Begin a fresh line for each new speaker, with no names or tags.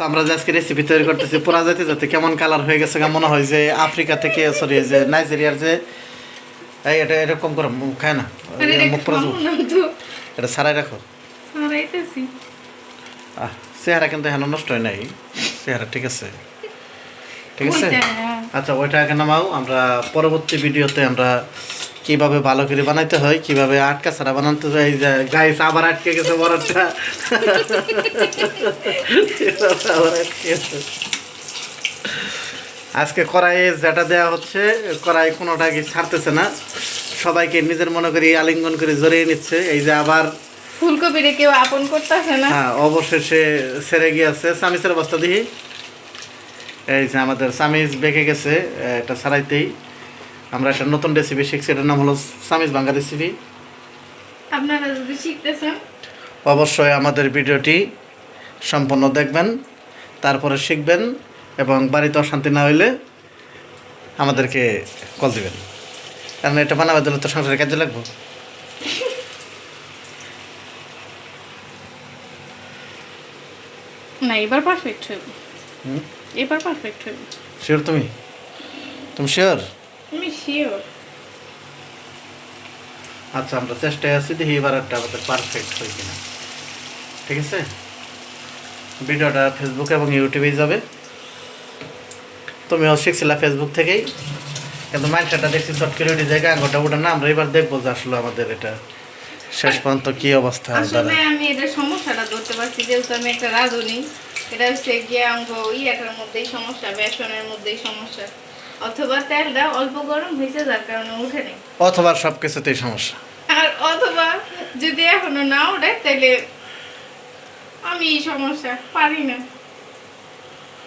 আমরা যে আজকে রেসিপি তৈরি করতেছি পোড়া যেতে যেতে কেমন কালার হয়ে গেছে মনে হয় যে আফ্রিকা থেকে সরি যে নাইজেরিয়ার যে এই এটা এরকম করে মুখ খায় না মুখ পরা এটা সারাই রাখো চেহারা কিন্তু এখন নষ্ট হয় নাই চেহারা ঠিক আছে ঠিক আছে আচ্ছা ওইটা আগে নামাও আমরা পরবর্তী ভিডিওতে আমরা কিভাবে ভালো করে বানাইতে হয় কিভাবে আটকা ছাড়া বানাতে হয় এই যে গাইস আবার আটকে গেছে বড়টা আবার আটকে গেছে আজকে কড়াইয়ে যেটা দেওয়া হচ্ছে কড়াই কোনোটা কি ছাড়তেছে না সবাইকে নিজের মনে করি আলিঙ্গন করে জড়িয়ে নিচ্ছে এই যে আবার
ফুলকপিরে কেউ আপন করতেছে না
হ্যাঁ অবশেষে ছেড়ে গিয়েছে সামিসের অবস্থা দেখি এই যে আমাদের সামিস বেঁকে গেছে এটা ছাড়াইতেই আমরা একটা নতুন রেসিপি শিখছি এটার নাম হলো সামিস ভাঙ্গা রেসিপি
আপনারা যদি শিখতেছেন
অবশ্যই আমাদের ভিডিওটি সম্পূর্ণ দেখবেন তারপরে শিখবেন এবং বাড়িতে অশান্তি না হইলে আমাদেরকে কল দিবেন কারণ এটা বানাবার দিলে তো সংসারে কাজে লাগবো
না এবার পারফেক্ট হবে এবার পারফেক্ট হবে
শিওর তুমি শিওর
আমি শিওর
আচ্ছা আমরা চেষ্টায় আছি দেখি এবার একটা আমাদের পারফেক্ট হয় কিনা ঠিক আছে ভিডিওটা ফেসবুক এবং ইউটিউবেই যাবে তুমিও শিখছিলা ফেসবুক থেকেই কিন্তু মাইন্ডটা দেখছি চট করে উঠে জায়গা আঙ্গটা ওটা না আমরা এবার দেখবো যে আসলে আমাদের এটা শেষ পর্যন্ত কি অবস্থা
আসলে আমি এটা সমস্যাটা ধরতে পারছি যেহেতু আমি একটা রাঁধুনি এটা হচ্ছে গিয়ে অঙ্গ ইয়াটার মধ্যেই সমস্যা বেসনের মধ্যেই সমস্যা অথবা তেলটা অল্প গরম হয়েছে যার কারণে উঠে নেই
অথবা সব কিছুতেই সমস্যা
আর অথবা যদি এখনো না ওঠে তাহলে আমি সমস্যা পারি না